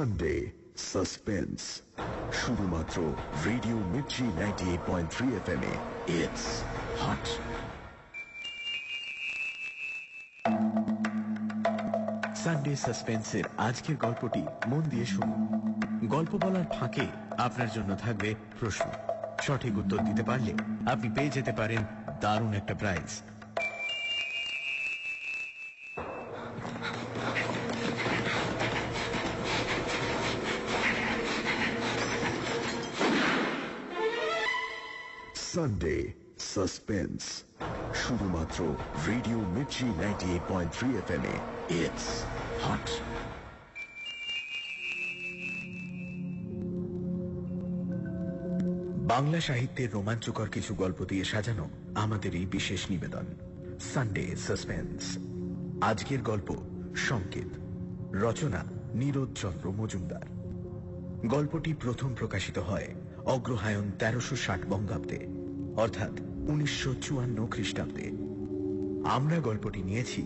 Sunday suspense শুধুমাত্র radio Mirchi 98.3 FM এ it's hot. Sunday সাসপেন্সের আজকের গল্পটি মন দিয়ে শুনুন। গল্প বলার ফাঁকে আপনার জন্য থাকবে প্রশ্ন। সঠিক উত্তর দিতে পারলে আপনি পেয়ে যেতে পারেন দারুণ একটা প্রাইজ। সানডে সাসপেন্স শুধুমাত্র রেডিও মির্চি 98.3 FM এ ইটস হট। বাংলা সাহিত্যের রোমাঞ্চকর কিছু গল্প দিয়ে সাজানো আমাদের এই বিশেষ নিবেদন সানডে সাসপেন্স। আজকের গল্প সংকেত, রচনা নীরজ চন্দ্র মজুমদার। গল্পটি প্রথম প্রকাশিত হয় অগ্রহায়ণ 1360 বঙ্গাব্দে, অর্থাৎ 1954 খ্রিস্টাব্দে। আমরা গল্পটি নিয়েছি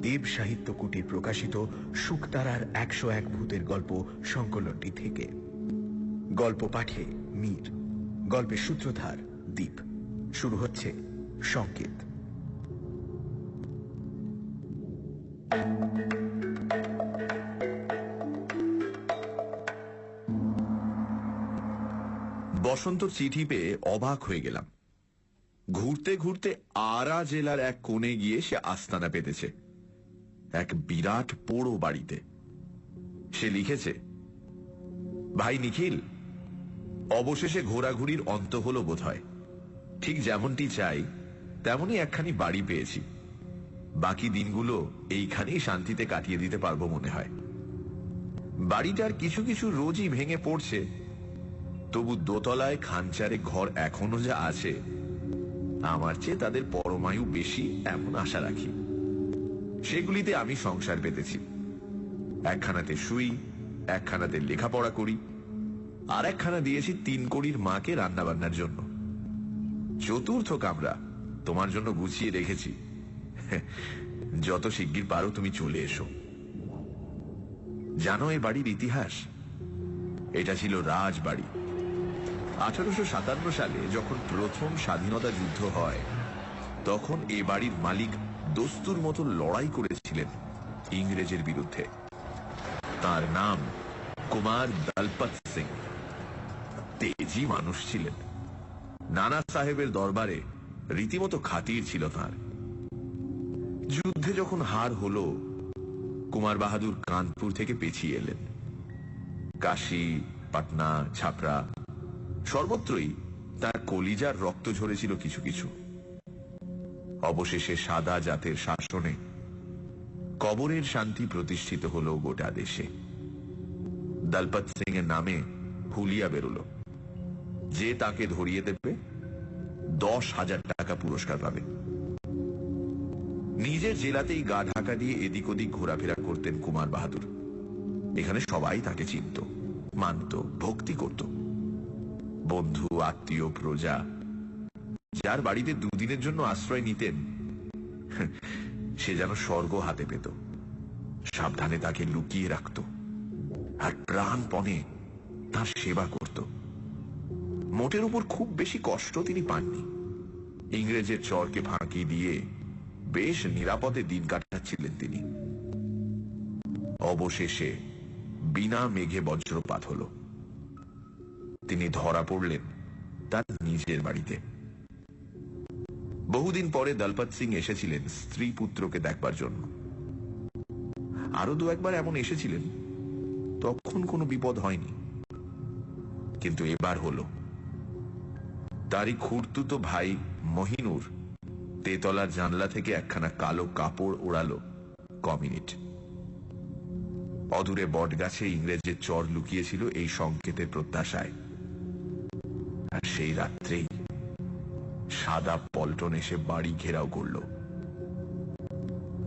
দেব সাহিত্য কুটির প্রকাশিত শুকতারার 101 ভূতের গল্প সংকলনটি থেকে। গল্প পাঠে মীর, গল্পের সূত্রধার দীপ। শুরু হচ্ছে সংকেত। বসন্তর চিঠি পেয়ে অবাক হয়ে গেলাম। ঘুরতে ঘুরতে আরা জেলার এক কোণে গিয়ে সে আস্তানা পেতেছে, এক বিরাট পোড়ো বাড়িতে। সে লিখেছে, ভাই নিখিল, অবশেষে ঘোরাঘুরির অন্ত হলো বোধহয়। ঠিক যেমনটি চাই তেমনই একখানি বাড়ি পেয়েছি। বাকি দিনগুলো এইখানেই শান্তিতে কাটিয়ে দিতে পারবো মনে হয়। বাড়িটার কিছু কিছু রোজই ভেঙে পড়ছে, তবু দোতলায় খানচারে ঘর এখনো যা আছে, আমার চেয়ে তাদের পরমায়ু বেশি এমন আশা রাখি। সেগুলিতে আমি সংসার পেতেছি। একখানাতে শুই, একখানাতে লেখাপড়া করি, আর একখানা দিয়েছি 3 কড়ির মাকে রান্নাবান্নার জন্য। চতুর্থ কামরা তোমার জন্য গুছিয়ে রেখেছি। যত শিগগির পারো তুমি চলে এসো। জানো এ বাড়ির ইতিহাস? এটা ছিল রাজবাড়ি। 1857 সালে যখন প্রথম স্বাধীনতা যুদ্ধ হয়, তখন এ বাড়ির মালিক দস্তুর মতো লড়াই করেছিলেন ইংরেজের বিরুদ্ধে। তার নাম কুমার দলপত সিং। তেজি মানুষ ছিলেন। নানা সাহেবের দরবারে রীতিমতো খাতির ছিল তার। যুদ্ধে যখন হার হলো, কুমার বাহাদুর কানপুর থেকে পেছিয়ে এলেন। কাশী, পাটনা, ছাপরা সর্বত্রই তার কলিজার রক্ত ঝরেছিল কিছু কিছু। অবশেষে সাদা জাতের শাসনে কবরের শান্তি প্রতিষ্ঠিত হল গোটা দেশে। দলপত সিং এর নামে হুলিয়া বেরোল। যে তাকে ধরিয়ে দেবে 10,000 টাকা পুরস্কার পাবে। নিজের জেলাতেই গা ঢাকা দিয়ে এদিক ওদিক ঘোরাফেরা করতেন কুমার বাহাদুর। এখানে সবাই তাকে চিনত, মানত, ভক্তি করত। বন্ধু, আত্মীয়, প্রজা যার বাড়িতে 2 দিনের জন্য আশ্রয় নিতেন, সে যেন স্বর্গ হাতে পেত। সাবধানে তাকে লুকিয়ে রাখত আর প্রাণপণে তার সেবা করত। মোটের উপর খুব বেশি কষ্ট তিনি পাননি। ইংরেজের চরকে ফাঁকি দিয়ে বেশ নিরাপদে দিন কাটাচ্ছিলেন তিনি। অবশেষে বিনা মেঘে বজ্রপাত হল। তিনি ধরা পড়লেন তার নিজের বাড়িতে। বহুদিন পরে দলপত সিং এসেছিলেন স্ত্রী পুত্রকে দেখবার জন্য। আরো 2-1 এমন এসেছিলেন, তখন কোনো বিপদ হয়নি। কিন্তু এবার হলো। তারই খুড়তুতো ভাই মহিনুর তেতলার জানলা থেকে একখানা কালো কাপড় ওড়ালো কমিনিট। অদূরে বটগাছে ইংরেজের চর লুকিয়েছিল এই সংকেতের প্রত্যাশায়। আর সেই রাত্রেই সাদা পল্টন এসে বাড়ি ঘেরাও করল।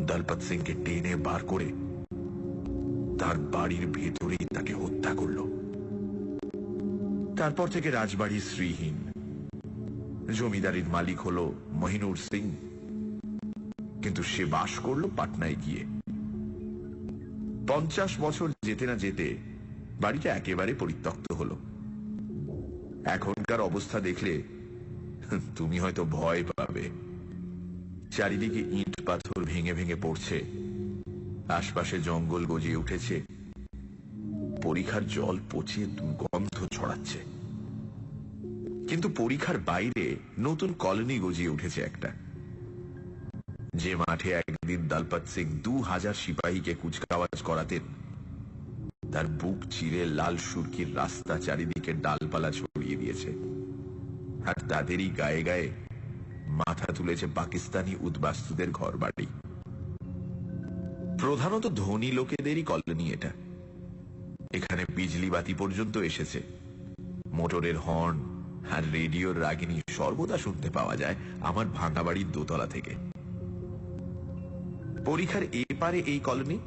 দলপত সিংকে টেনে বার করে তার বাড়ির ভেতরেই তাকে হত্যা করল। তারপর থেকে রাজবাড়ি শ্রীহীন। জমিদারির মালিক হল মহিনুর সিং, কিন্তু সে বাস করল পাটনায় গিয়ে। 50 বছর যেতে না যেতে বাড়িটা একেবারে পরিত্যক্ত হলো। এখনকার অবস্থা দেখলে তুমি হয়তো ভয় পাবে। চারিদিকে ইট পাথর ভেঙে ভেঙে পড়ছে, আশপাশে জঙ্গল গজিয়ে উঠেছে, পরিখার জল পচিয়ে দুর্গন্ধ ছড়াচ্ছে। কিন্তু পরিখার বাইরে নতুন কলোনি গজিয়ে উঠেছে একটা, যে মাঠে একদিন দলপত সিং 2000 সিপাহীকে কুচকাওয়াজ করাতেন, তার বুক চিরে লাল সুরকির রাস্তা চারিদিকে ডালপালা ছড়িয়ে দিয়েছে। আর তাদেরই গায়ে গায়ে মাথা তুলেছে পাকিস্তানি উদ্বাস্তুদের ঘর বাড়ি। প্রধানত ধনী লোকেদেরই কলোনি এটা। এখানে বিজলি বাতি পর্যন্ত এসেছে। মোটরের হর্ন আর রেডিওর রাগিনী সর্বদা শুনতে পাওয়া যায় আমার ভাঙা বাড়ির দোতলা থেকে। পরিখার এপারে এই কলোনি,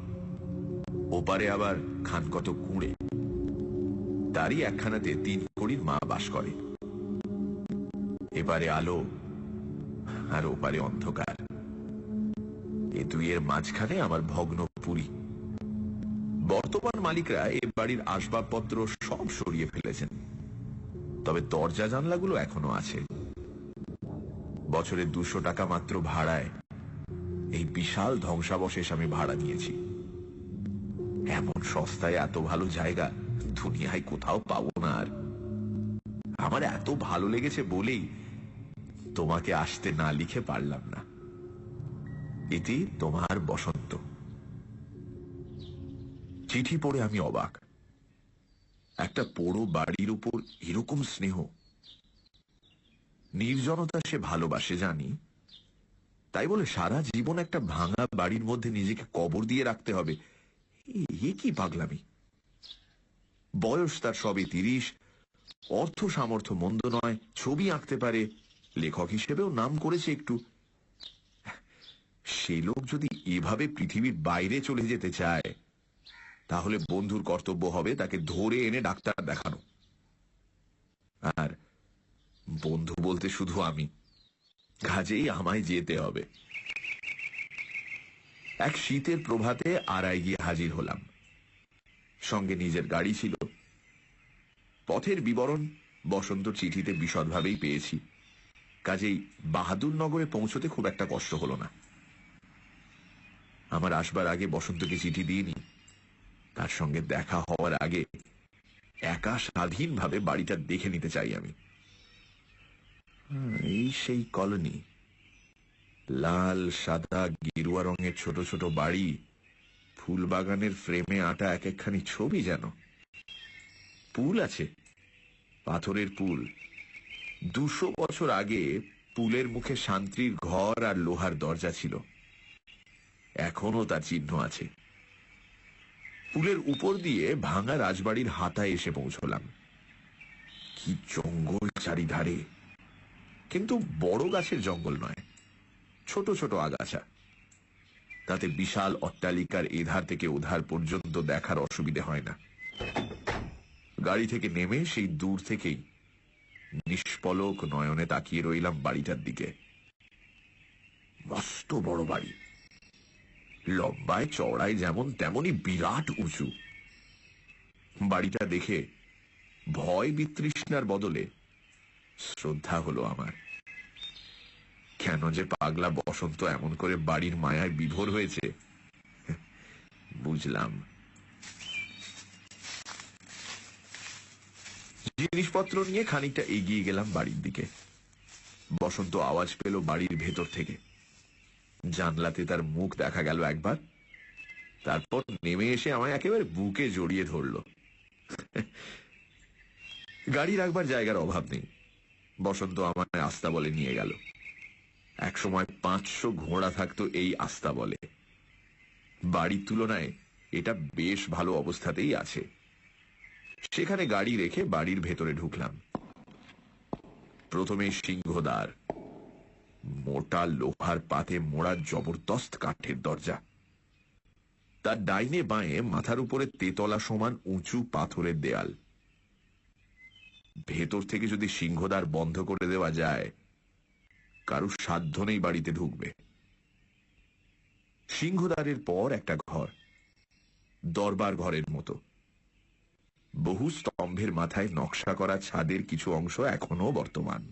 ওপারে আবার খানকত কুঁড়ে, তারই একখানাতে 3 কড়ির মা বাস করে। এপারে আলো আর ওপারে অন্ধকার। এ দুইয়ের মাঝখানে আমার ভগ্ন পুরী। বর্তমান মালিকরা এ বাড়ির আসবাবপত্র সব সরিয়ে ফেলেছেন, তবে দরজা জানলাগুলো এখনো আছে। বছরে 200 টাকা মাত্র ভাড়ায় এই বিশাল ধ্বংসাবশেষ আমি ভাড়া নিয়েছি। এমন সস্তায় এত ভালো জায়গা দুনিয়ায় কোথাও পাবো না। আর আমার এত ভালো লেগেছে বলেই তোমাকে আসতে না লিখে পারলাম না। এটি তোমার বসন্ত। চিঠি পড়ে আমি অবাক। একটা পোড়ো বাড়ির উপর এরকম স্নেহ। নির্জনতা সে ভালোবাসে জানি, তাই বলে সারা জীবন একটা ভাঙা বাড়ির মধ্যে নিজেকে কবর দিয়ে রাখতে হবে, এ কি পাগলামি। বয়স তার সবে 30, অর্থ সামর্থ্য মন্দ নয়, ছবি আঁকতে পারে, লেখক হিসেবেও নাম করেছে একটু। সে লোক যদি এভাবে পৃথিবীর বাইরে চলে যেতে চায়, তাহলে বন্ধুর কর্তব্য হবে তাকে ধরে এনে ডাক্তার দেখানো। আর বন্ধু বলতে শুধু আমি, কাজেই আমায় যেতে হবে। এক শীতের প্রভাতে আড়ায় গিয়ে হাজির হলাম। সঙ্গে নিজের গাড়ি ছিল। পথের বিবরণ বসন্ত চিঠিতে বিশদভাবেই পেয়েছি, কাজেই বাহাদুরনগরে পৌঁছতে খুব একটা কষ্ট হলো না। আমার আসবার আগে বসন্তকে চিঠি দিইনি। তার সঙ্গে দেখা হওয়ার আগে একা স্বাধীনভাবে বাড়িটা দেখে নিতে চাই আমি। এই সেই কলোনি। লাল সাদা গেরুয়া রঙের ছোট ছোট বাড়ি, ফুল বাগানের ফ্রেমে আটা এক একখানি ছবি যেন। পুল আছে, পাথরের পুল। 200 বছর আগে পুলের মুখে শান্তির ঘর আর লোহার দরজা ছিল, এখনো তার চিহ্ন আছে। পুলের উপর দিয়ে ভাঙা রাজবাড়ির হাতায় এসে পৌঁছলাম। কি জঙ্গল চারিধারে, কিন্তু বড় গাছের জঙ্গল নয়, ছোট ছোট আগাছা। তাতে বিশাল অট্টালিকার এধার থেকে ওধার পর্যন্ত দেখার অসুবিধে হয় না। গাড়ি থেকে নেমে সেই দূর থেকেই নিষ্পলক নয়নে তাকিয়ে রইলাম বাড়িটার দিকে। মস্ত বড় বাড়ি, লম্বায় চওড়ায় যেমন তেমনই বিরাট উঁচু। বাড়িটা দেখে ভয় বিতৃষ্ণার বদলে শ্রদ্ধা হলো আমার। কেন যে পাগলা বসন্ত এমন করে বাড়ির মায়ায় বিভোর হয়েছে বুঝলাম। জিনিসপত্র নিয়ে খানিকটা এগিয়ে গেলাম বাড়ির দিকে। বসন্ত আওয়াজ পেল বাড়ির ভেতর থেকে। জানলাতে তার মুখ দেখা গেল একবার, তারপর নেমে এসে আমায় একেবারে বুকে জড়িয়ে ধরল। গাড়ি রাখবার জায়গার অভাব নেই। বসন্ত আমায় আস্তা বলে নিয়ে গেল। একসময় 500 ঘোড়া থাকতো এই আস্তা বলে। বাড়ির তুলনায় এটা বেশ ভালো অবস্থাতেই আছে। সেখানে গাড়ি রেখে বাড়ির ভেতরে ঢুকলাম। প্রথমে সিংহদ্বার, মোটা লোহার পাতে মোড়া জবরদস্ত কাঠের দরজা। তার ডাইনে বাঁয়ে মাথার উপরে তেতলা সমান উঁচু পাথরের দেয়াল। ভেতর থেকে যদি সিংহদ্বার বন্ধ করে দেওয়া যায়, কারুর সাধ্য নেই বাড়িতে ঢুকবে। সিংহদ্বারের পর একটা ঘর, দরবার ঘরের মতো। বহু স্তম্ভের মাথায় নকশা করা ছাদের কিছু অংশ এখনো বর্তমান।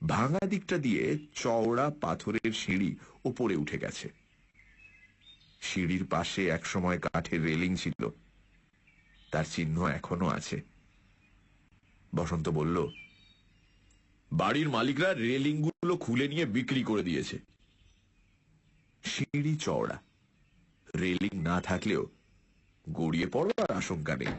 ভাঙা দিকটা দিয়ে চওড়া পাথরের সিঁড়ি ওপরে উঠে গেছে। সিঁড়ির পাশে একসময় কাঠের রেলিং ছিল, তার চিহ্ন এখনো আছে। বসন্ত বলল, বাড়ির মালিকরা রেলিংগুলো খুলে নিয়ে বিক্রি করে দিয়েছে। সিঁড়ি চওড়া, রেলিং না থাকলেও গড়িয়ে পড়ার আশঙ্কা নেই।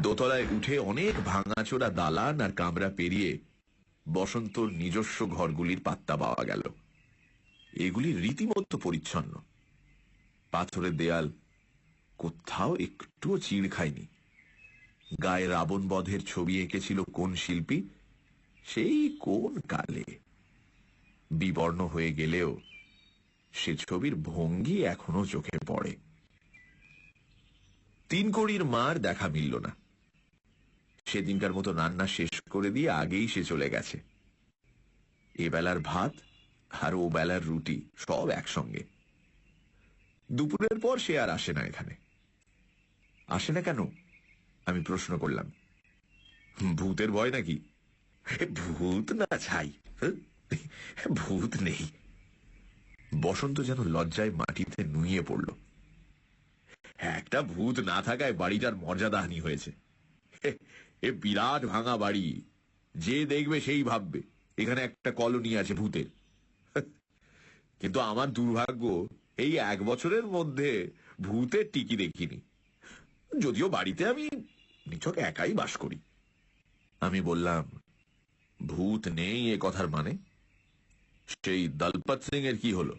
দোতলায় উঠে অনেক ভাঙাচোরা দালান আর কামরা পেরিয়ে বসন্তর নিজস্ব ঘরগুলির পাত্তা পাওয়া গেল। এগুলি রীতিমতো পরিচ্ছন্ন। পাথরের দেয়াল কোথাও একটুও চিড় খায়নি। গায়ে রাবণ বধের ছবি এঁকেছিল কোন শিল্পী, সেই কোন কালে। বিবর্ণ হয়ে গেলেও সে ছবির ভঙ্গি এখনো চোখে পড়ে। তিন কড়ির মার দেখা মিলল না। সেদিনকার মতো রান্না শেষ করে দিয়ে আগেই সে চলে গেছে। এবেলার ভাত আর ও বেলার রুটি সব একসঙ্গে। দুপুরের পর সে আর আসে না এখানে। আসে না কেন আমি প্রশ্ন করলাম। ভূতের ভয় নাকি? ভূত না ছাই, ভূত নেই। বসন্ত যেন লজ্জায় মাটিতে নুয়ে পড়ল। একটা ভূত না থাকায় বাড়িটার মর্যাদাহানি হয়েছে। এ বিরাট ভাঙা বাড়ি, যে দেখবে সেই ভাববে এখানে একটা কলোনি আছে ভূতের। কিন্তু আমার দুর্ভাগ্য, এই 1 বছরের মধ্যে ভূতের টিকি দেখিনি, যদিও বাড়িতে আমি নিছক একাই বাস করি। আমি বললাম, ভূত নেই এ কথার মানে? সেই দলপত সিং এর কি হলো?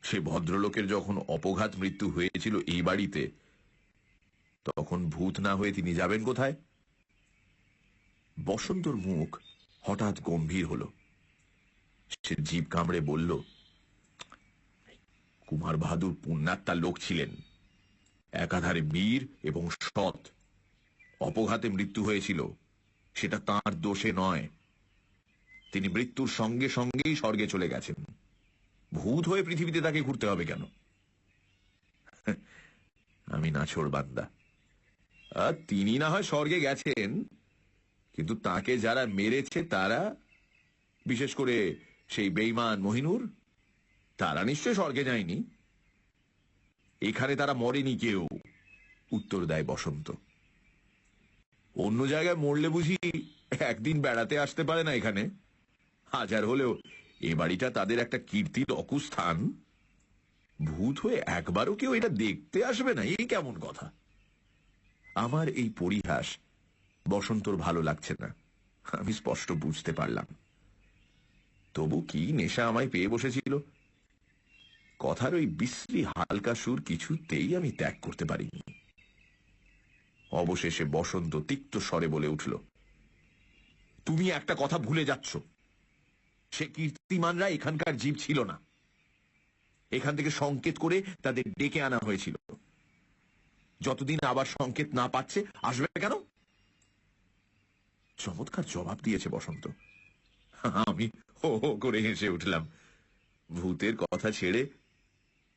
সে ভদ্রলোকের যখন অপঘাত মৃত্যু হয়েছিল এই বাড়িতে, তখন ভূত না হয়ে তিনি যাবেন কোথায়? বসন্তর মুখ হঠাৎ গম্ভীর হল। সে জিভ কামড়ে বলল, কুমার বাহাদুর পুণ্যাত্মা লোক ছিলেন, একাধারে বীর এবং সৎ। অপঘাতে মৃত্যু হয়েছিল, সেটা তাঁর দোষে নয়। তিনি মৃত্যুর সঙ্গে সঙ্গেই স্বর্গে চলে গেছেন। ভূত হয়ে পৃথিবীতে তাকে ঘুরতে হবে কেন? আমি নাছোড় বান্দা। তিনি না হয় স্বর্গে গেছেন, কিন্তু তাকে যারা মেরেছে তারা, বিশেষ করে সেই বেঈমান মহিনুর, তারা নিশ্চয় স্বর্গে যায়নি। এখানে তারা মরেনি কেউ, উত্তর দেয় বসন্ত। অন্য জায়গায় মরলে বুঝি একদিন বেড়াতে আসতে পারে না এখানে? হাজার হলেও এ বাড়িটা তাদের একটা কীর্তির অকুস্থান। ভূত হয়ে একবারও কেউ এটা দেখতে আসবে না, এই কেমন কথা? আমার এই পরিহাস বসন্তর ভালো লাগছে না, আমি স্পষ্ট বুঝতে পারলাম। তবু কি নেশা আমায় পেয়ে বসেছিল। কথার ওই বিশ্রী হালকা সুর কিছুতেই আমি ত্যাগ করতে পারিনি। অবশেষে বসন্ত তিক্ত স্বরে বলে উঠল, তুমি একটা কথা ভুলে যাচ্ছ। সে কীর্তিমানরা এখানকার জীব ছিল না। এখান থেকে সংকেত করে তাদের ডেকে আনা হয়েছিল। যতদিন আবার সংকেত না পাচ্ছে, আসবে কেন? চমৎকার জবাব দিয়েছে বসন্ত। আমি হো হো করে হেসে উঠলাম। ভূতের কথা ছেড়ে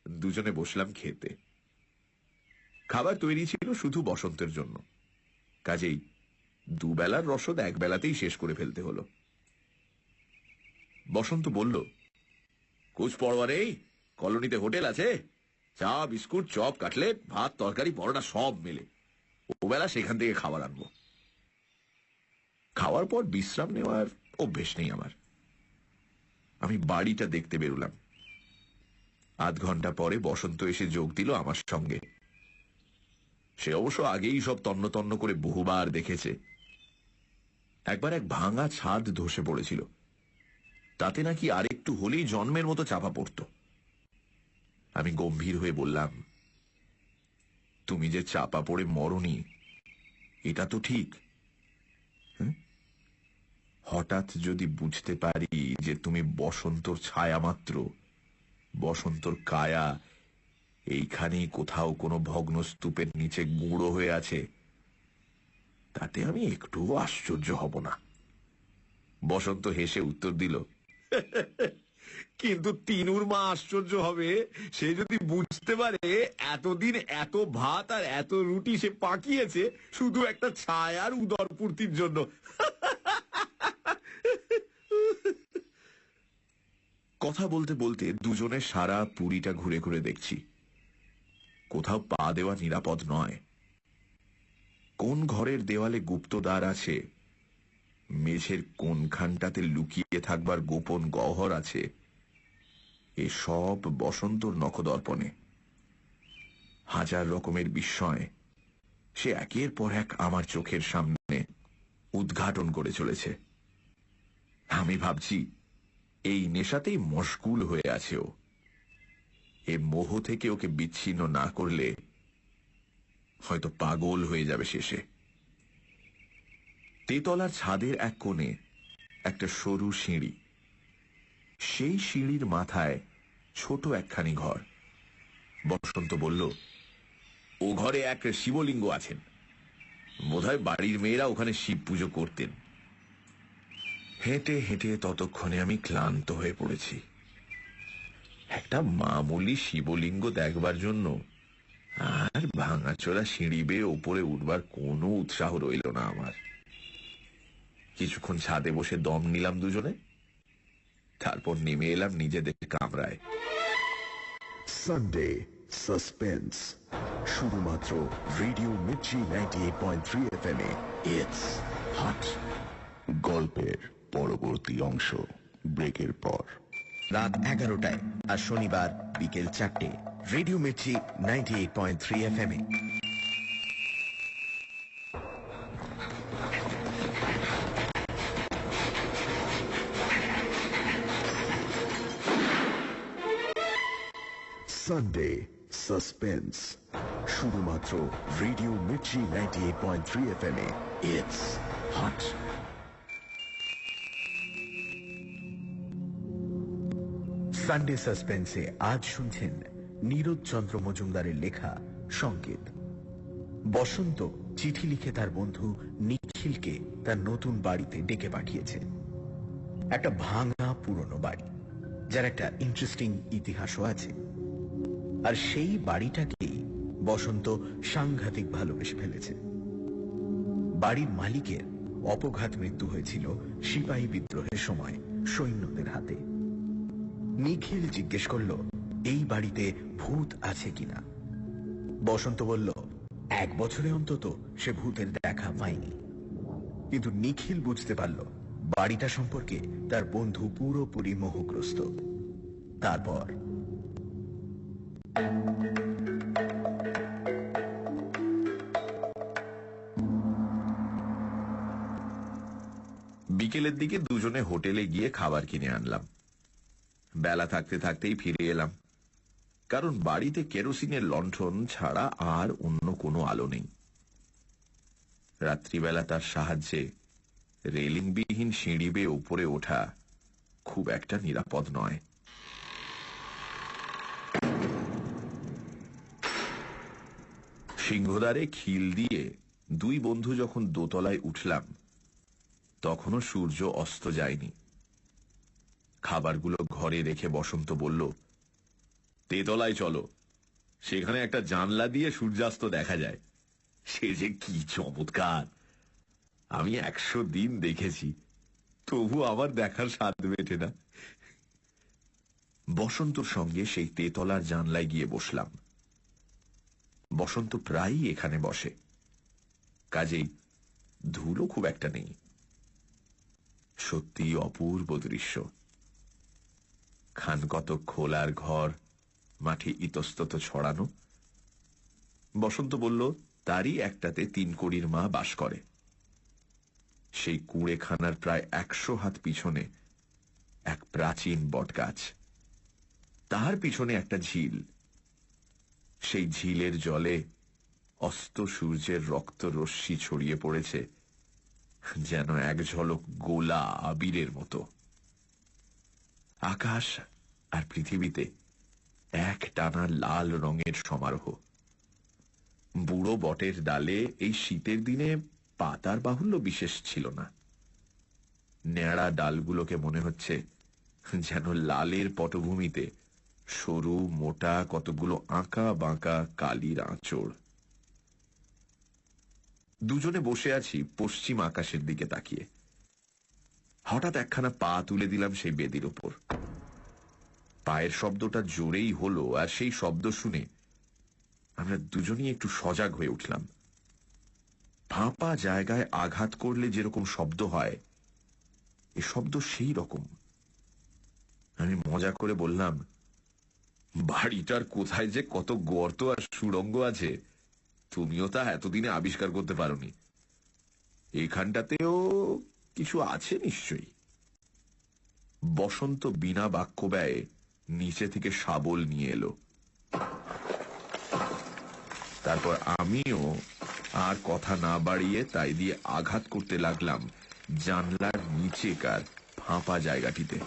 দুজনে বসলাম খেতে। খাবার তৈরি ছিল শুধু বসন্তের জন্য, কাজেই দুবেলার রসদ একবেলাতেই শেষ করে ফেলতে হলো। বসন্ত বলল, কুছ পড়োয়ারে, কলোনিতে হোটেল আছে, চা বিস্কুট চপ কাটলেট ভাত তরকারি পরোটা সব মেলে। ওবেলা সেখান থেকে খাবার আনবো। খাওয়ার পর বিশ্রাম নেওয়ার অভ্যেস নেই আমার। আমি বাড়িটা দেখতে বেরুলাম। 0.5 ঘন্টা পরে বসন্ত এসে যোগ দিল আমার সঙ্গে। সে অবশ্য আগেই সব তন্ন তন্ন করে বহুবার দেখেছে। একবার এক ভাঙা ছাদ ধসে পড়েছিল, তাতে নাকি আরেকটু হলেই জন্মের মতো চাপা পড়ত। আমি গম্ভীর হয়ে বললাম, তুমি যে চাপা পড়ে মরনি এটা তো ঠিক। হঠাৎ যদি বুঝতে পারি যে তুমি বসন্তর ছায়া মাত্র, বসন্তর কায়া এইখানেই কোথাও কোনো ভগ্ন স্তূপের নিচে গুঁড়ো হয়ে আছে, তাতে আমি একটুও আশ্চর্য হব না। বসন্ত হেসে উত্তর দিল, কিন্তু তিনুর মা আশ্চর্য হবে সে যদি বুঝতে পারে এতদিন এত ভাত আর এত রুটি সে পাকিয়েছে শুধু একটা ছায়ার উদরপূর্তির জন্য। কথা বলতে বলতে দুজনে সারা পুরীটা ঘুরে ঘুরে দেখছি। কোথাও পা দেওয়া নিরাপদ নয়। কোন ঘরের দেওয়ালে গুপ্তদ্বার আছে, মেঝের কোনখানটাতে লুকিয়ে থাকবার গোপন গহ্বর আছে, এসব বসন্তর নখদর্পণে। হাজার রকমের বিস্ময় সে একের পর এক আমার চোখের সামনে উদ্ঘাটন করে চলেছে। আমি ভাবছি এই নেশাতেই মশগুল হয়ে আছে ও। এ মোহ থেকে ওকে বিচ্ছিন্ন না করলে হয়তো পাগল হয়ে যাবে শেষে। তেতলার ছাদের এক কোণে একটা সরু সিঁড়ি। সেই সিঁড়ির মাথায় ছোট একখানি ঘর। বসন্ত বলল, ও ঘরে এক শিবলিঙ্গ আছেন, বোধহয় বাড়ির মেয়েরা ওখানে শিব পুজো করতেন। হেঁটে হেঁটে ততক্ষণে আমি ক্লান্ত হয়ে পড়েছি। একটা মামুলি শিবলিঙ্গ দেখবার জন্য আর ভাঙাচোরা সিঁড়ি বেয়ে ওপরে উঠবার কোনো উৎসাহ রইল না আমার। কিছুক্ষণ ছাদে বসে দম নিলাম দুজনে, তারপর নেমে এলাম নিজেদের কামরায়। সানডে সাসপেন্স, শুধুমাত্র রেডিও মির্চি 98.3 FM এ। It's hot. গল্পের পরবর্তী অংশ ব্রেকের পর রাত 11টায় আর শনিবার বিকেল 4টে রেডিও মির্চি 98.3 FM এ। সানডে সাসপেন্স, শুধুমাত্র রেডিও মির্চি 98.3 FM এ। It's hot. সানডে সাসপেন্সে আজ শুনছেন নীরজ চন্দ্র মজুমদারের লেখা সংকেত। বসন্ত চিঠি লিখে তার বন্ধু নিখিলকে তার নতুন বাড়িতে ডেকে পাঠিয়েছে। একটা ভাঙা পুরনো বাড়ি, যার একটা ইন্টারেস্টিং ইতিহাসও আছে। আর সেই বাড়িটাকেই বসন্ত সাংঘাতিক ভালোবেসে ফেলেছে। বাড়ির মালিকের অপঘাত মৃত্যু হয়েছিল সিপাহী বিদ্রোহের সময় সৈন্যদের হাতে। নিখিল জিজ্ঞেস করল এই বাড়িতে ভূত আছে কিনা। বসন্ত বলল 1 বছরে অন্তত সে ভূতের দেখা পায়নি। কিন্তু নিখিল বুঝতে পারল বাড়িটা সম্পর্কে তার বন্ধু পুরোপুরি মোহগ্রস্ত। তারপর বিকেলের দিকে দুজনে হোটেলে গিয়ে খাবার কিনে আনলাম। বেলা থাকতে থাকতেই ফিরে এলাম, কারণ বাড়িতে কেরোসিনের লণ্ঠন ছাড়া আর অন্য কোনো আলো নেই। রাত্রিবেলা তার সাহায্যে রেলিংবিহীন সিঁড়ি বেয়ে উপরে ওঠা খুব একটা নিরাপদ নয়। সিংহদ্বারে খিল দিয়ে দুই বন্ধু যখন দোতলায় উঠলাম, তখনও সূর্য অস্ত যায়নি। খাবারগুলো ঘরে রেখে বসন্ত বলল, তেতলায় চলো, সেখানে একটা জানলা দিয়ে সূর্যাস্ত দেখা যায়। সে যে কি চমৎকার! আমি 100 দিন দেখেছি, তবু আমার দেখার স্বাদ মেটে না। বসন্তর সঙ্গে সেই তেতলার জানলায় গিয়ে বসলাম। বসন্ত প্রায়ই এখানে বসে, কাজেই ধুলো খুব একটা নেই। সত্যি অপূর্ব দৃশ্য। খানকত খোলার ঘর, মাঠে ইতস্তত ছড়ানো। বসন্ত বলল তারই একটাতে 3 কড়ির মা বাস করে। সেই কুঁড়েখানার প্রায় 100 হাত পিছনে এক প্রাচীন বটগাছ, তার পিছনে একটা ঝিল। সেই ঝিলের জলে অস্ত সূর্যের রক্ত রশ্মি ছড়িয়ে পড়েছে, যেন এক ঝলক গোলা আবিরের মতো। আকাশ আর পৃথিবীতে এক টানা লাল রঙের সমারোহ। বুড়ো বটের ডালে এই শীতের দিনে পাতার বাহুল্য বিশেষ ছিল না। ন্যাড়া ডালগুলোকে মনে হচ্ছে যেন লালের পটভূমিতে সরু মোটা কতগুলো আঁকা বাঁকা কালির আঁচড়। দুজনে বসে আছি পশ্চিম আকাশের দিকে তাকিয়ে। হঠাৎ একখানা পা তুলে দিলাম সেই বেদির ওপর। পায়ের শব্দটা জোরেই হলো, আর সেই শব্দ শুনে আমরা দুজনেই একটু সজাগ হয়ে উঠলাম। ফাঁপা জায়গায় আঘাত করলে যেরকম শব্দ হয়, এ শব্দ সেই রকম। আমি মজা করে বললাম, বাড়িটার কোথায় যে কত গর্ত আর সুড়ঙ্গ আছে, তুমিও তা এতদিনে আবিষ্কার করতে পারোনি। এখানটাতেও কিছু আছে নিশ্চয়ই। বসন্ত বিনা বাক্য ব্যয়ে নিচে থেকে শাবল নিয়ে এলো। তারপর আমিও আর কথা না বাড়িয়ে তাই দিয়ে আঘাত করতে লাগলাম জানলার নিচেকার ফাঁপা জায়গাটিতে।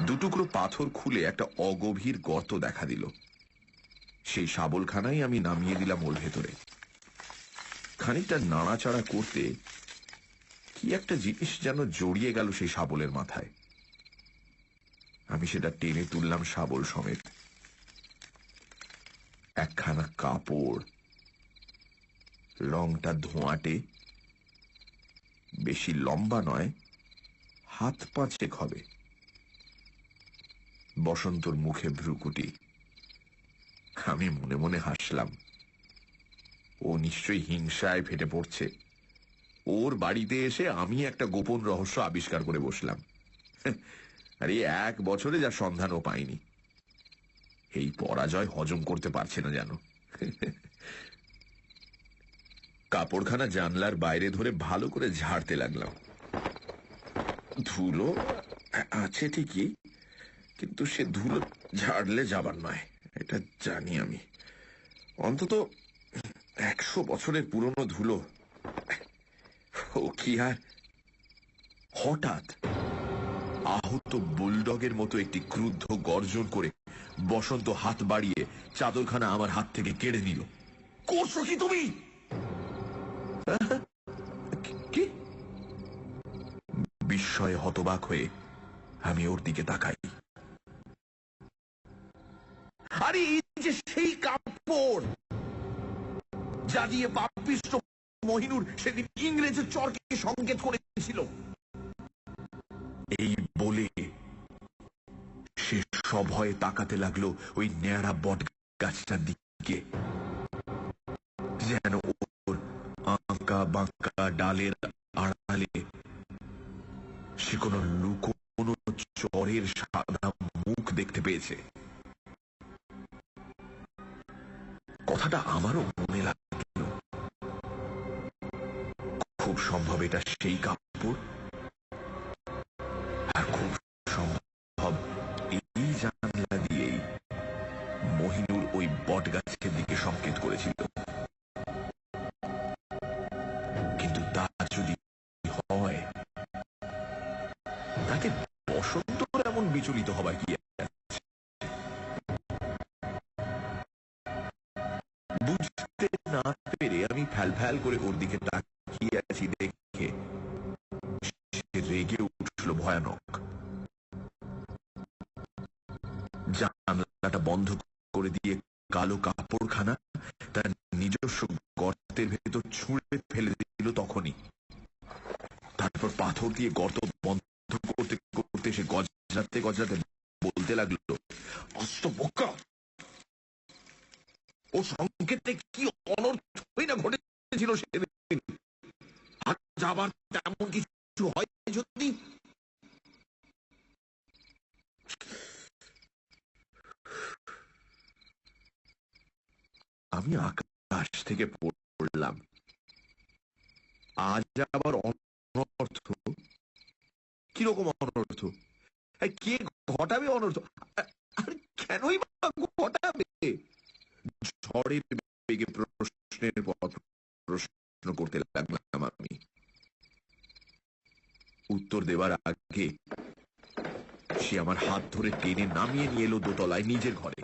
দুটুকরো পাথর খুলে একটা অগভীর গর্ত দেখা দিল। সেই শাবলখানাই আমি নামিয়ে দিলাম ওর ভেতরে। খানিকটা নাড়াচাড়া করতে কি একটা জিনিস যেন জড়িয়ে গেল সেই শাবলের মাথায়। আমি সেটা টেনে তুললাম শাবল সমেত। একখানা কাপড়, রংটা ধোঁয়াটে, বেশি লম্বা নয়, হাত পাঁচেক হবে। বসন্তর মুখে ভ্রুকুটি। আমি মনে মনে হাসলাম। ও নিশ্চয়ই হিংসায় ফেটে পড়ছে। ওর বাড়িতে এসে আমি একটা গোপন রহস্য আবিষ্কার করে বসলাম, আর এই 1 বছরে যা সন্ধানও পাইনি। এই পরাজয় হজম করতে পারছে না যেন। কাপড়খানা জানলার বাইরে ধরে ভালো করে ঝাড়তে লাগলাম। ধুলো আছে ঠিকই, কিন্তু সে ধুলো ঝাড়লে যাবার নয়, এটা জানি আমি। অন্তত 100 বছরের পুরনো ধুলো। ও কি আর! হঠাৎ আহত বুলডগের মতো একটি ক্রুদ্ধ গর্জন করে বসন্ত হাত বাড়িয়ে চাদরখানা আমার হাত থেকে কেড়ে নিল। করছো কি তুমি? কি? বিস্ময়ে হতবাক হয়ে আমি ওর দিকে তাকাই। আরে এই যে সেই কাপড় যা দিয়ে পাপিষ্ঠ মহিনুর সেদিন ইংরেজের চরকে সংকেত করেছিল। এই বলে সে সভয়ে তাকাতে লাগলো ওই ন্যাড়া বট গাছটার দিকে, যেন ওর আঁকা বাঁকা ডালের আড়ালে সে কোনো লুকোনো চরের সাদা মুখ দেখতে পেয়েছে। কথাটা আমারও মনে লাগলো। খুব সম্ভব এটা সেই কাপড়, আর খুব সম্ভব এই জানলা দিয়েই মহিনুর ওই বট গাছের দিকে সংকেত করেছিল। কিন্তু তা যদি হয়, তাকে বসন্ত এমন বিচলিত হবার কি আছে? বুঝতে না পেরে আমি ফ্যাল ফ্যাল করে ওর দিকে তাকিয়ে আছি দেখে সে রেগে উঠল ভয়ানক। জানলাটা বন্ধ করে দিয়ে কালো কাপড়খানা তার নিজস্ব গর্তের ভেতর ছুঁড়ে ফেলে দিল তখনই। তারপর পাথর দিয়ে গর্ত বন্ধ করতে করতে সে গজরাতে গজরাতে বলতে লাগলো, অস্ত বোকা! ও সংকেতে কি অনর্থই না ঘটেছিল সেদিন। আজ আবার তেমন কিছু হয় যদি। আমি আকাশ থেকে পড়লাম। আজ আবার অনর্থ? কিরকম অনর্থ? কে ঘটাবে অনর্থ? আর কেনই বা ঘটাবে? ঝড়ের বেগে প্রশ্নের পর প্রশ্ন করতে লাগলাম আমি। উত্তর দেওয়ার আগে সে আমার হাত ধরে টেনে নামিয়ে নিয়ে এলো দোতলায় নিজের ঘরে।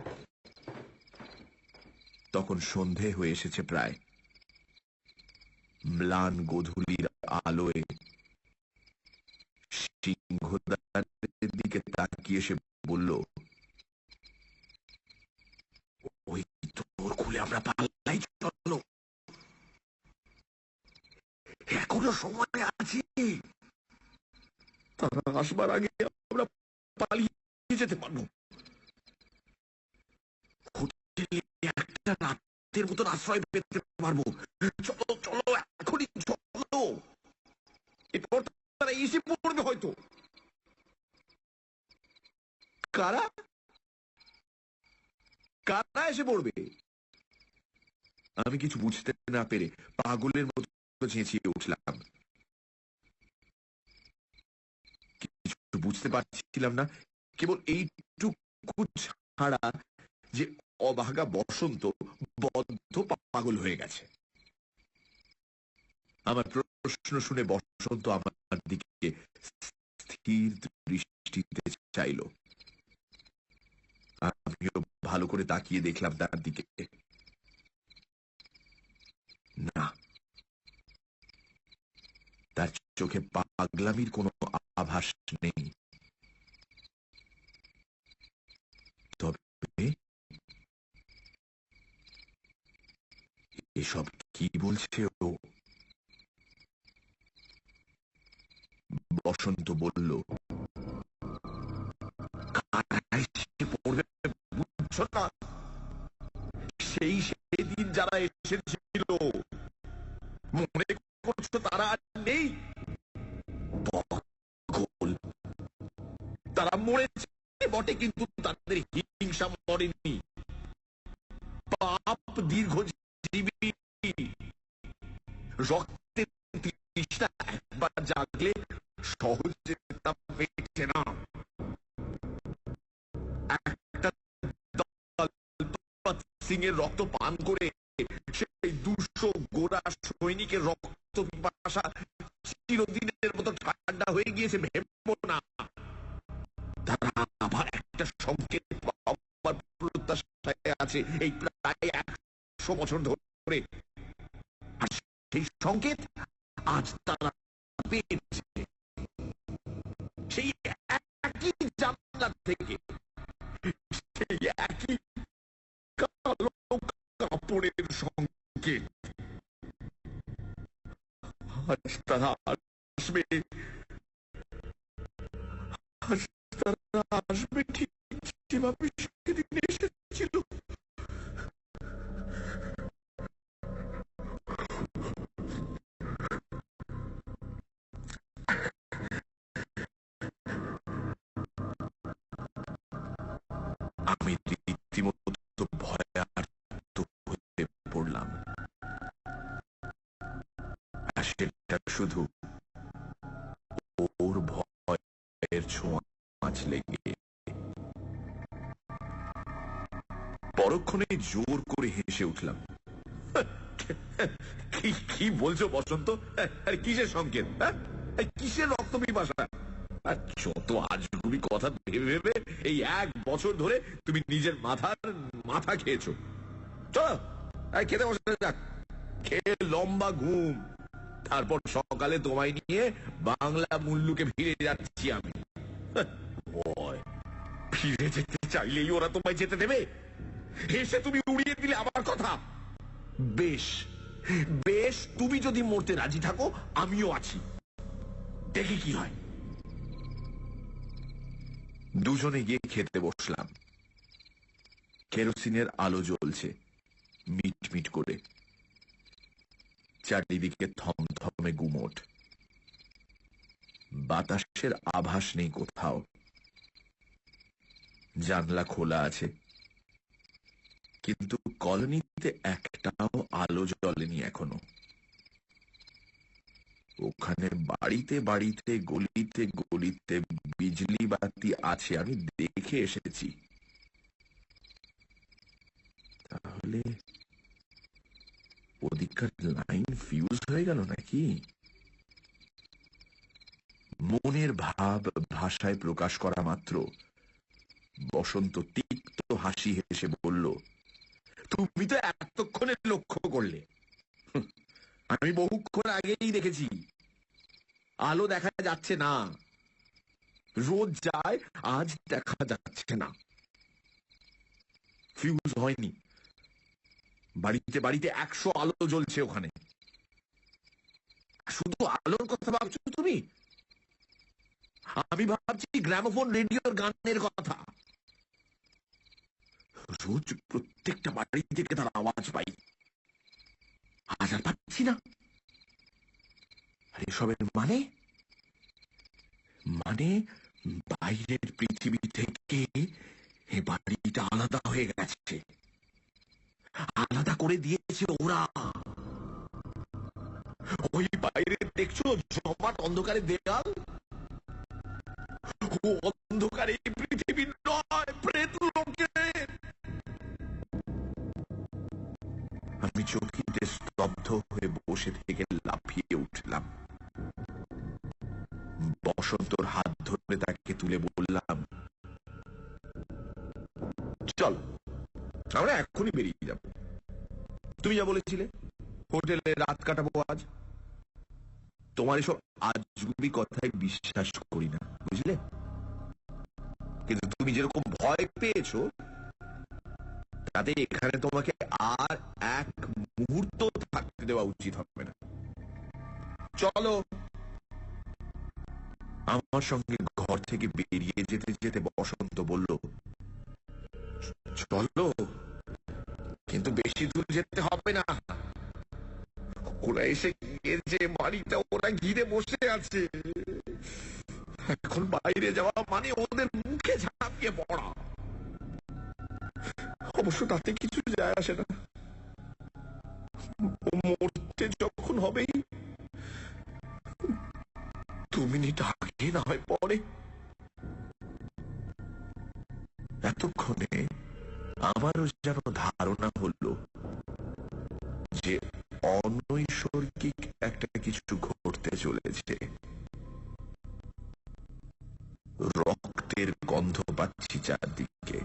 তখন সন্ধে হয়ে এসেছে প্রায়। ম্লান গোধূলির আলোয় সিংহদ্বারের দিকে তাকিয়ে সে বলল, ওই তোর খুলে আমরা পাল্লাই, চলো, এখনো সময় আছে, তারা আসবার আগে আমরা পালিয়ে যেতে পারবো। হোটেলে একটা রাতের মতন আশ্রয় পেতে পারবো। চলো চলো, এখনই চলো, এরপর তারা এসে পড়বে হয়তো। কারা কারা এসে পড়বে? আমি কিছু বুঝতে না পেরে পাগলের মতো চেঁচিয়ে উঠলাম। কিছু বুঝতে পারছিলাম না, কেবল এইটুকু ছাড়া যে অভাগা বসন্ত বদ্ধ পাগল হয়ে গেছে। আমার প্রশ্ন শুনে বসন্ত আমার দিকে স্থির দৃষ্টিতে চাইল। আমিও ভালো করে তাকিয়ে দেখলাম তার দিকে। না, তার চোখে পাগলামির কোনো আভাস নেই। তবে এসব কি বলছে ও? বসন্ত বলল, বুঝছো না, সেই সেদিন যারা এসেছিল, মনে করছো তারা আর নেই? তারা মরেছে বটে, কিন্তু তাদের হিংসা মরেনি। পাপ দীর্ঘজীবী, রক্তের তৃষ্ণা একবার জাগলে সহজে তা মেটে না। একটা সিং এর রক্ত পান করে সেই 200 গোরা সৈনিকের রক্ত পিপাসা চিরদিনের মতো ঠান্ডা হয়ে গিয়েছে ভেবো না। তারা আবার একটা সংকেত পাওয়ার প্রত্যাশায় আছে এই প্রায় 100 বছর ধরে, আর সেই সংকেত আজ তারা পেয়েছে সেই একই জানলা থেকে, সেই একই কালো কাপড়ের সংকেত। আজ তারা আসবে, আজ তারা আসবে ঠিক যেভাবে সেদিন এসেছিল। আমি রীতিমতো ভয়ার্ত হয়ে পড়লাম। আর সেটা শুধু ওর ভয়ের ছোঁয়াচ লেগে। পরক্ষণে জোর করে হেসে উঠলাম। কি বলছো বসন্ত? কিসের সংকেত? কিসের রক্ত পিপাসা? আর যত আজগুবি কথা ভেবে ভেবে এই 1 বছর ধরে তুমি নিজের মাথা খেয়েছো। চলো খেতে বসে যাক, খেয়ে লম্বা ঘুম, তারপর সকালে তোমায় নিয়ে বাংলা মুল্লুকে ফিরে যাচ্ছি আমি। ফিরে যেতে চাইলেই ওরা তোমায় যেতে দেবে? এসে তুমি উড়িয়ে দিলে আমার কথা। বেশ বেশ, তুমি যদি মরতে রাজি থাকো আমিও আছি, দেখি কি হয়। দুজনে গিয়ে খেতে বসলাম। কেরোসিনের আলো জ্বলছে মিট মিট করে, চারিদিকে থমথমে গুমোট, বাতাসের আভাস নেই কোথাও। জানলা খোলা আছে, কিন্তু কলোনিতে একটাও আলো জ্বলেনি এখনো। ওখানে বাড়িতে বাড়িতে গলিতে গলিতে বিজলি বাতি আছে, আমি দেখে এসেছি। তাহলে ওদিককার লাইন ফিউজ হয়ে গেল নাকি? মনের ভাব ভাষায় প্রকাশ করা মাত্র বসন্ত তিক্ত হাসি হেসে বলল, তুমি তো এতক্ষণে লক্ষ্য করলে। আমি বহুক্ষণ আগেই দেখেছি, আলো দেখা যাচ্ছে না, রোজ যায়, আজ দেখা যাচ্ছে না। ফিউজ হয়নি। বাড়িতে বাড়িতে 100 আলো জ্বলছে ওখানে। শুধু আলোর কথা ভাবছো তুমি? আমি ভাবছি গ্রামোফোন রেডিওর গানের কথা। রোজ প্রত্যেকটা বাড়ি থেকে তার আওয়াজ পাই, আজ আর পাচ্ছি না। আর এসবের মানে মানে বাইরের পৃথিবী থেকে এ বাড়িটা আলাদা হয়ে গেছে, আলাদা করে দিয়েছে ওরা। ওই বাইরে দেখছো জমাট অন্ধকারে দেয়াল, ও অন্ধকারে পৃথিবী নয়, প্রেত লোকের। আমি চকিতে স্তব্ধ হয়ে বসে থেকে লাফিয়ে উঠলাম। বসন্তর হাত ধরে তাকে তুলে বললাম, চল আমরা এক্ষুনি বেরিয়ে যাব। তুমি যা বলেছিলে হোটেলে রাত কাটাবো আজ। তোমার এসব আজগুবি কথায় বিশ্বাস করি না, বুঝলে? কিন্তু তুমি যেরকম ভয় পেয়েছো, তাতে এখানে তোমাকে আর এক মুহূর্ত থাকতে দেওয়া উচিত হবে না। চলো। আমার সঙ্গে ঘর থেকে বেরিয়ে যেতে যেতে বসন্ত বলল, চলো, কিন্তু বেশি দূর যেতে হবে না। ওরা এসে গিয়েছে, বাড়িটা ওরা ঘিরে বসে আছে। এখন বাইরে যাওয়া মানে ওদের মুখে ঝাঁপিয়ে পড়া। অবশ্য তাতে কিছু যায় আসে না। মরতে যখন হবেই, 2 মিনিট আগে না হয় পরে। এতক্ষণে আমারও যেন ধারণা হলো যে অনৈসর্গিক একটা কিছু ঘটতে চলেছে। রক্তের গন্ধ পাচ্ছি চারদিকে,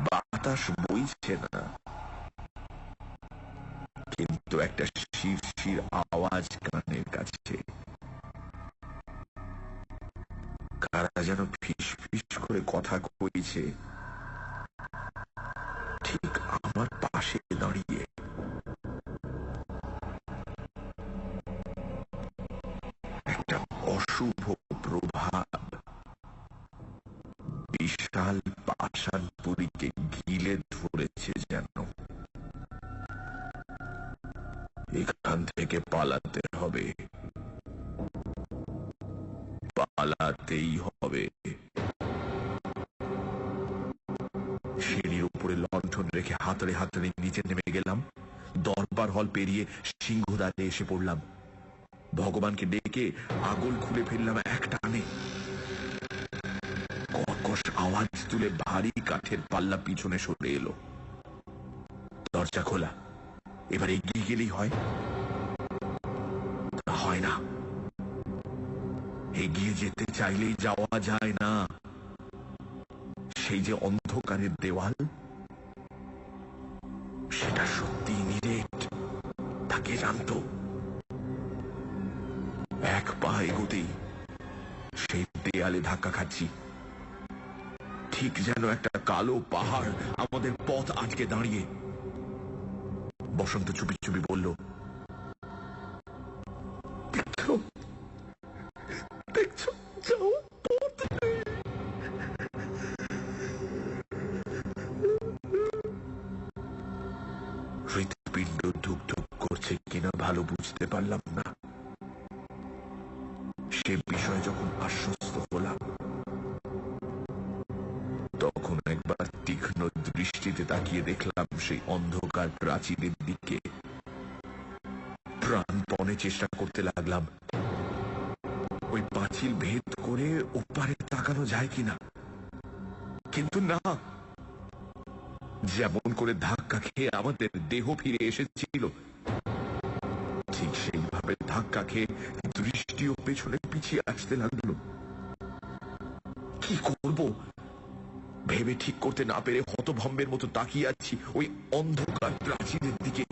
বাতাস বইছে না, কিন্তু একটা শিরশির আওয়াজ কানের কাছে। কারা যেন ফিস ফিস করে কথা কইছে ঠিক আমার পাশে দাঁড়িয়ে। একটা অশুভ প্রভাব বিশাল পাষাণপুরীকে গিলে ধরেছে যেন। এখান থেকে পালাতে হবে, পালাতেই হবে। সিঁড়ির উপরে লণ্ঠন রেখে হাতড়ে হাতড়ে নিচে নেমে গেলাম। দরবার হল পেরিয়ে সিংহদ্বারে এসে পড়লাম। ভগবানকে ডেকে আগল খুলে ফেললাম এক টানে। কর্কশ আওয়াজ তুলে ভারী কাঠের পাল্লা পিছনে সরে এলো। দরজা খোলা, এবার এগিয়ে গেলেই হয়। হয় না, এগিয়ে যেতে চাইলেই যাওয়া যায় না। সেই যে অন্ধকারের দেওয়াল, সেটা সত্যি নিরেট, তাকে জানত। এক পা এগোতেই সেই দেয়ালে ধাক্কা খাচ্ছি, ঠিক যেন একটা কালো পাহাড় আমাদের পথ আটকে দাঁড়িয়ে। বসন্ত চুপি চুপি বলল, দেখছো, যাও, পথ নেই। হৃৎপিণ্ড ধুক ধুক করছে কিনা ভালো বুঝতে পারলাম না। সে বিষয়ে যখন আশ্বস্ত হলাম, তখন একবার তীক্ষ্ণ দৃষ্টিতে তাকিয়ে দেখলাম সেই অন্ধকার প্রাচীরের দিকে। প্রাণপণে চেষ্টা করতে লাগলাম ওই পাঁচিল ভেদ করে ওপারে তাকানো যায় কিনা, কিন্তু না। যেমন করে ধাক্কা খেয়ে আমাদের দেহ ফিরে এসেছিল, ঠিক সেইভাবে ধাক্কা খেয়ে দৃষ্টিও পেছনে পিছিয়ে আসতে লাগলো। কি করব ভেবে ঠিক করতে না পেরে হতভম্বের মতো তাকিয়ে আছি ওই অন্ধকার প্রাচীরের দিকে।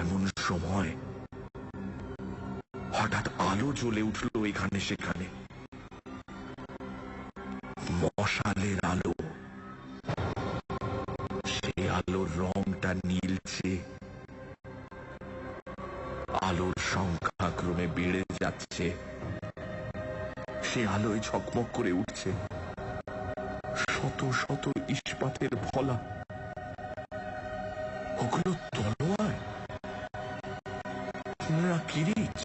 এমন সময় হঠাৎ আলো জ্বলে উঠল এখানে সেখানে। মশালের আলো, সে আলোর রংটা নীলছে, আলোর সংখ্যা ক্রমে বেড়ে যাচ্ছে, সে আলোয় ঝকমক করে উঠছে শত শত ইস্পাতের ফলা। ওগুলো তলোয়ার না কিরিচ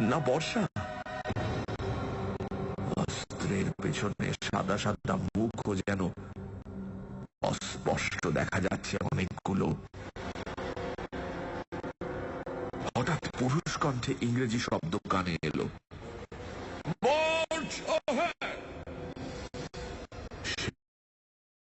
না বর্ষা। অস্ত্রের পেছনে সাদা সাদা মুখও যেন অস্পষ্ট দেখা যাচ্ছে অনেকগুলো। হঠাৎ পুরুষ কণ্ঠে ইংরেজি শব্দ কানে এলো।